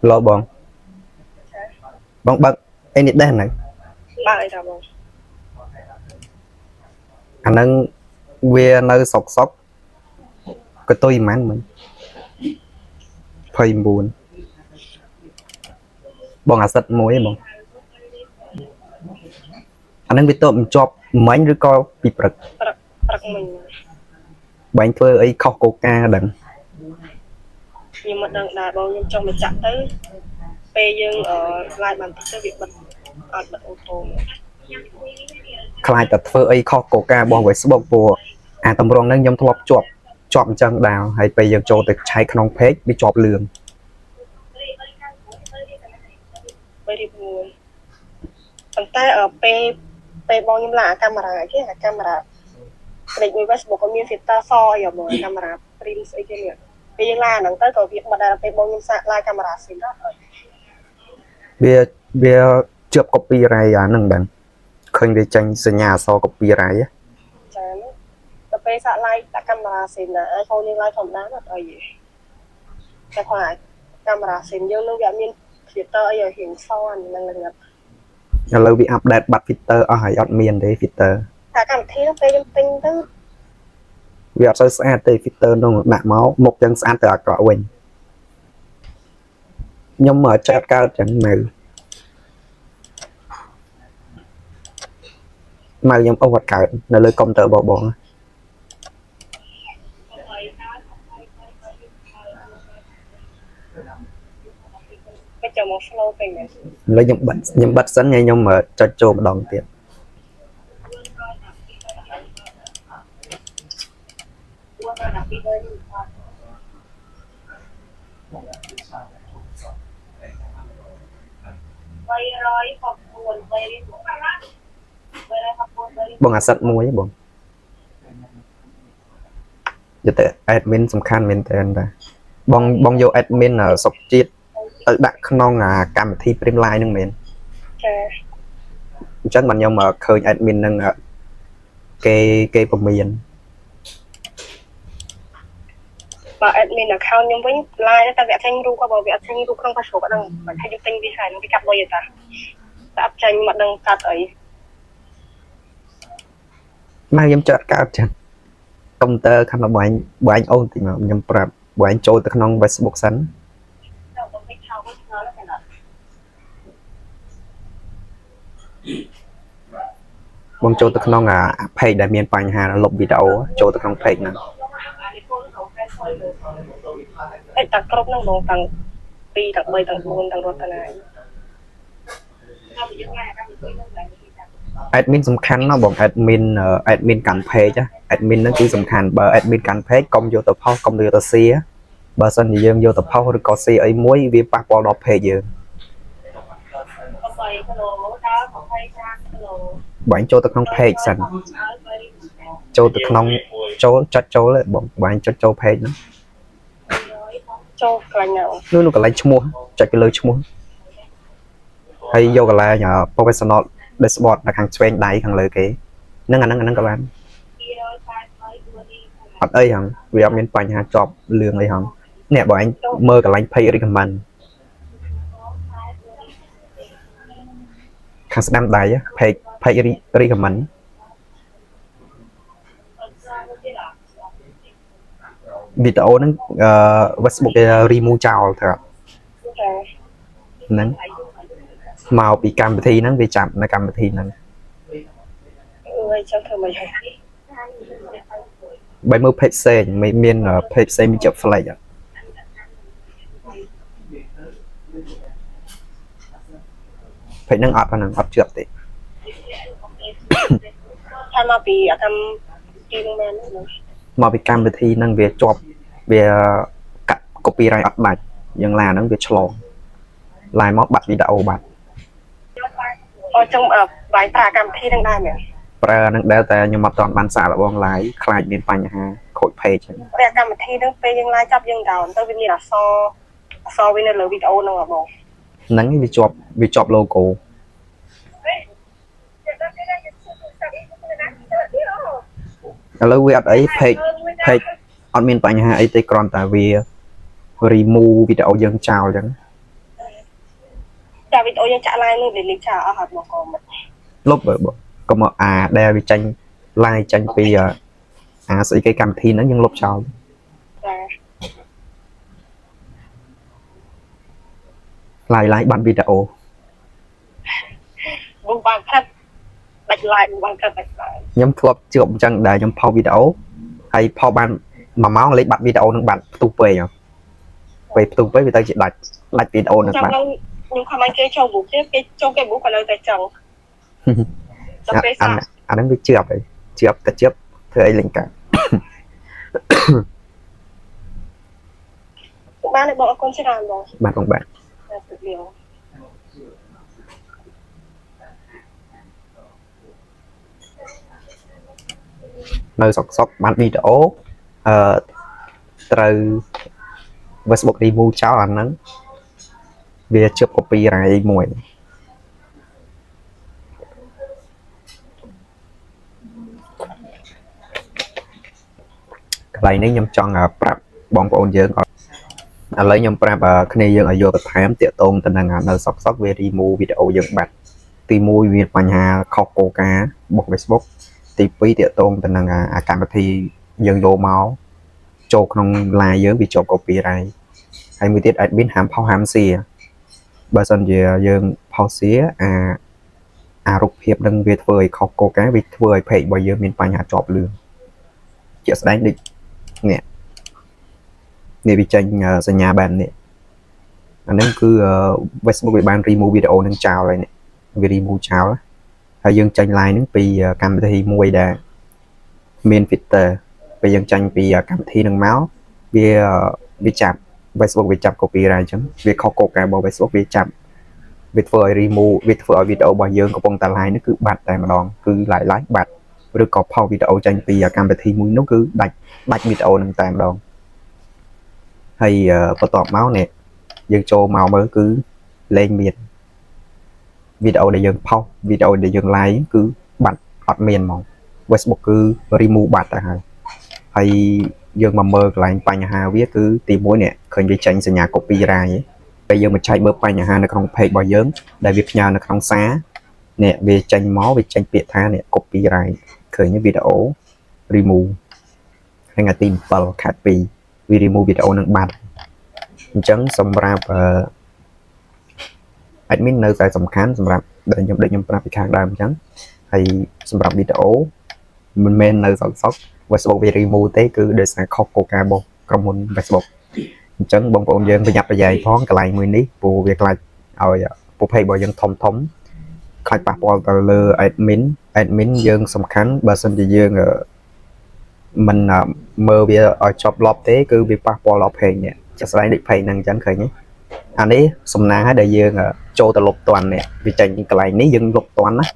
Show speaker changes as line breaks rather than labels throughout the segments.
lo bong bật anh đi đen này
ba ấy là bông
anh đang về nơi sọc sọc cái tôi mán mình phơi buồn bong à sạch muối bong anh đang bị tôm chọc mấy đứa con bị bật
bật mình
bánh phơi ấy khóc coca đằng
nhưng mà đằng đà bông nhưng trong mình chặn tới pe dương ở lại bàn tích cái việc bật ô tô
ខ្លាចតែធ្វើអីខុសកូការបស់ Facebook ព្រោះអាតម្រងហ្នឹងខ្ញុំធ្លាប់ជាប់អញ្ចឹងដែរហើយពេលយើងចូលទៅឆែកក្នុង page វាជាប់លឿង
ប៉ុន្តែពេលបងខ្ញុំឡើងកាមេរ៉ាគេកាមេរ៉ាផ្លេចមួយ Facebook ក៏មាន filter សអីមកកាមេរ៉ា print ស្អីគេនេះពេលយើងឡើងហ្នឹងទៅក៏វាបាត់ដែរពេលបងខ្ញុំសាកឡាយកាមេរ៉ាស៊ីនដល់
វាជាប់ copyright អាហ្នឹងដែរឃើញវាចាញ់សញ្ញាអក្សរ copyright
ចាទៅពេលសាកឡាយដាក់កាមេរ៉ាស៊ីនណា iPhone យើងឡាយធម្មតាអត់អីទេតែគាត់កាមេរ៉ាស៊ីនយើងនឹងវាមាន filter អីឲ្យរៀងសហ្នឹងហ្នឹង
ឥឡូវវា update បាត់ filter អស់ហើយអត់មានទេ filter
តែកម្មវិធីនោះពេលខ្ញុំទិញទៅ
វាអត់សូវស្អាតទេ filter នោះដាក់មកមុខចឹងស្អាតទៅអាក្រក់វិញខ្ញុំមកចាត់កើតចឹងនៅខ្ញុំអត់កើតនៅលើកុំព្យូទ័របង
bây giờ một flow về này
ឥឡូវខ្ញុំបិទសិនហើយខ្ញុំចុចចូលម្ដងទៀត បងអាសិតមួយបងយកតែ admin សំខាន់មែនតើបងយក admin សុកជាតិទៅដាក់ក្នុងកម្មវិធី Prime Line ហ្នឹងមែន
ចា
អញ្ចឹងបានខ្ញុំឃើញ admin ហ្នឹងគេពមៀន
បើ admin account ខ្ញុំវិញ line តែវាអត់ចេញរូបក៏បើវាអត់ចេញរូបក្នុង Facebook អត់ដឹងមិនថាយើងទិញវាហើយវាកាត់លុយទេតាតែអត់ចេញមកដឹងកាត់អី
មកខ្ញុំចាត់កើតចឹងកុំព្យូទ័រខាងបាញ់អូនតិចមកខ្ញុំប្រាប់បាញ់ចូលទៅក្នុង Facebook សិនបងចូលទៅក្នុង page ដែលមានបញ្ហាលុបវីដេអូចូលទៅក្នុង page ហ្នឹង
តែតាគ្រប់ហ្នឹងបងតាំង2តាំង3តាំង4តាំងរត់តាណា
admin សំខាន់ណាស់បង admin កាន់ page admin ហ្នឹងគឺសំខាន់បើ admin កាន់ page កុំយកទៅផុសកុំយកទៅ share បើសិនជាយើងយកទៅផុសឬក៏ share អីមួយវាប៉ះពាល់ដល់ page យើងបាញ់ចូលទៅក្នុង page សិនចូលទៅក្នុងចូលចុចចូលបងបាញ់ចុចចូល page ហ្នឹង
ចូលកន្លែងណា
នោះកន្លែងឈ្មោះចុចទៅលើឈ្មោះហើយយកកន្លែង professional dashboard នៅខាងឆ្វេងដៃខាងលើគេហ្នឹងអាហ្នឹងក៏បានអត់អីហងវាអត់មានបញ្ហាជាប់លឿងអីហងនេះបើអញមើលកន្លែង page recommend ខាងស្ដាំដៃ page recommend វីដេអូហ្នឹងFacebook គេ remove ចោលទៅហ្នឹងមកពីកម្មវិធីហ្នឹងវាចាប់នៅកម្មវិធីហ្នឹង
អើយចាំធ្វើមិនហើយ
បើមើល page ផ្សេងមាន page ផ្សេងមានជាប់ flag ពេកហ្នឹងអត់ហ្នឹងអត់ជាប់ទេ
ថាមកពីអកម្មទីនឹងមែន
មកពីកម្មវិធីហ្នឹងវាជាប់វាកាត់ copyright អត់ដាច់យ៉ាងឡាហ្នឹងវាឆ្លងឡាយមកបាត់វីដេអូបាត់
អូចង់បាយប្រើកម្មវិធីហ្នឹងដែរមែន
ប្រើហ្នឹងដែរតែខ្ញុំអត់ទាន់បានសាកល្បងឡាយខ្លាចមានបញ្ហាខូច page ហ្នឹង
តែកម្មវិធីហ្នឹងពេលយើងឡាយចាប់យើង down ទៅវាមានអក្សរវានៅលើវីដេអូហ្នឹងហ៎បង
ហ្នឹងវាជាប់ logo ឥឡូវវាអត់អី page អត់មានបញ្ហាអីទេគ្រាន់តែវា remove វីដេអូយើងចោលអញ្ចឹង
តែវីដេអូយើងចាក់ live នោះ delete ចោលអស់ហើយមកកុំ
លុបកុំអាដែលវាចាញ់ live ចាញ់ពីស្អីគេកម្មវិធីហ្នឹងយើងលុបចោល live បាត់វីដេអូ
បងបានខិតបាច់ live បងបានខិតបាច់ live
ខ្ញុំធ្លាប់ជួបអញ្ចឹងដែរខ្ញុំផុសវីដេអូហើយផុសបាន1ម៉ោងលេខបាត់វីដេអូនឹងបាត់ផ្ទុះពេកពេលផ្ទុះពេកវាទៅជាដាច់វីដេអូនឹងបាត់
ខ្ញុំខំឲ្យគេចូលបុកទៀតគេចូលគេបុកក៏នៅតែចង់ទៅពេលសា
អាហ្នឹងវាជាប់ហើយជាប់ទៅជាប់ធ្វើអីលេងកើត
បានទេបងអរគុណច្រើនបង
បាទបងបាទនៅសុកបានវីដេអូត្រូវ Facebook remove ចោលអាហ្នឹងវាជាប់ copyright មួយកន្លែងនេះខ្ញុំចង់ប្រាប់បងប្អូនយើងឥឡូវខ្ញុំប្រាប់គ្នាយើងឲ្យយកបន្ថែមតាកតងទៅនឹងនៅសុកវា remove វីដេអូយើងបាត់ទី1មានបញ្ហាខុសគោលការណ៍របស់ Facebook ទី2តាកតងទៅនឹងកម្មវិធីយើងយកមកចូលក្នុង live យើងវាជាប់ copyright ហើយមួយទៀត admin ហាមផុសហាមសៀបើសិនជាយើងផុសសៀអារូបភាពនឹងវាធ្វើឲ្យខុសគោលការណ៍វាធ្វើឲ្យ page របស់យើងមានបញ្ហាជាប់លឿនជាក់ស្ដែងដូចនេះវាចេញសញ្ញាបែបនេះអានេះគឺ Facebook វាបាន remove វីដេអូនឹងចោលហើយនេះវា remove ចោលហើយយើងចេញ live នឹងពីកម្មវិធីមួយដែលមាន filter ពេលយើងចាញ់ពីកម្មវិធីនឹងមកវាចាប់ Facebook វាចាប់ copyright អញ្ចឹងវាខុសគោលការណ៍របស់ Facebook វាចាប់វាធ្វើឲ្យ remove វាធ្វើឲ្យវីដេអូរបស់យើងកំពុងតែ live នេះគឺបាត់តែម្ដងគឺ live បាត់ឬក៏ផុសវីដេអូចេញពីកម្មវិធីមួយនោះគឺដាច់វីដេអូនឹងតែម្ដងហើយបន្ទាប់មកនេះយើងចូលមកមើលគឺលេងមានវីដេអូដែលយើងផុសវីដេអូដែលយើង live គឺបាត់អត់មានហ្មង Facebook គឺ remove បាត់ទៅហើយយើងមកមើលកន្លែងបញ្ហាវាគឺទី1នេះឃើញវាចេញសញ្ញា copyright ពេលយើងមកចែកមើលបញ្ហានៅក្នុង page របស់យើងដែលវាផ្ញើនៅក្នុងសារនេះវាចេញមកវាចេញពាក្យថានេះ copyright ឃើញវីដេអូ remove ហើយថ្ងៃទី7ខែ2វា remove វីដេអូនឹងបាត់អញ្ចឹងសម្រាប់admin នៅតែសំខាន់សម្រាប់ដែលខ្ញុំប្រាប់ពីខាងដើមអញ្ចឹងហើយសម្រាប់វីដេអូមិនមែននៅសុក Facebook វា remove ទេគឺដោយសារខុសគោលការណ៍របស់ក្រុមហ៊ុន Facebook អញ្ចឹងបងប្អូនយើងប្រយ័ត្នប្រយែងផងកន្លែងមួយនេះព្រោះវាខ្លាចឲ្យប្រភេទរបស់យើងធំខ្លាចប៉ះពាល់ទៅលើ admin យើងសំខាន់បើសិនជាយើងមិនមើលវាឲ្យចប់លប់ទេគឺវាប៉ះពាល់ដល់ page នេះចាក់ស្ដែងដូច page ហ្នឹងអញ្ចឹងឃើញទេអានេះសំណាងហើយដែលយើងចូលទៅលុបតាន់នេះវាចេញកន្លែងនេះយើងលុបតាន់ណា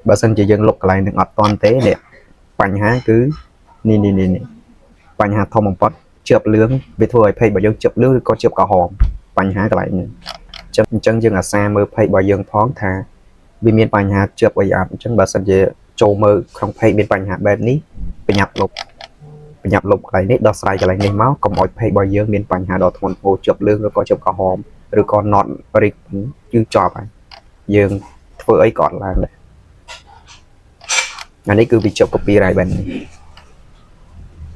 បើសិនជាយើងលុបកន្លែងនឹងអត់តាន់ទេនេះបញ្ហាគឺនេះបញ្ហាធំបំផុតជឿបលឿងវាធ្វើឲ្យ page របស់យើងជឿបលឿងឬក៏ជឿបក្រហមបញ្ហាកន្លែងនេះអញ្ចឹងយើងអាសាមើល page របស់យើងផងថាវាមានបញ្ហាជឿបអីអត់អញ្ចឹងបើសិនជាចូលមើលក្នុង page មានបញ្ហាបែបនេះប្រញាប់លុបកន្លែងនេះដោះស្រាយកន្លែងនេះមកកុំឲ្យ page របស់យើងមានបញ្ហាដល់ធ្ងន់ធ្ងរជឿបលឿងឬក៏ជឿបក្រហមឬក៏ not rig គឺចប់ហើយយើងធ្វើអីក៏អត់ឡើងដែរអានេះគឺវាជាប់ copyright បែបនេះ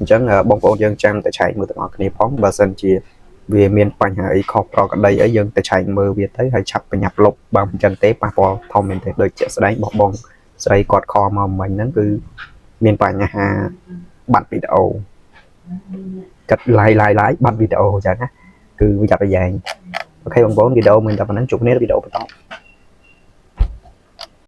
អញ្ចឹងបងប្អូនយើងចាំតែឆែកមើលទាំងអស់គ្នាផងបើសិនជាវាមានបញ្ហាអីខុសប្រក្រតីអីយើងទៅឆែកមើលវាទៅហើយឆាប់ប្រញាប់លុបបើមិនចឹងទេប៉ះពាល់ធំមែនទេដូចជាក់ស្ដែងរបស់បងស្រីគាត់ខមកមិញហ្នឹងគឺមានបញ្ហាបាត់វីដេអូកាត់ live បាត់វីដេអូចឹងណាគឺវាចាប់ប្រយ៉ែងអូខេបងប្អូនវីដេអូមិនតែប៉ុណ្ណឹងជួបគ្នានៅវីដេអូបន្ត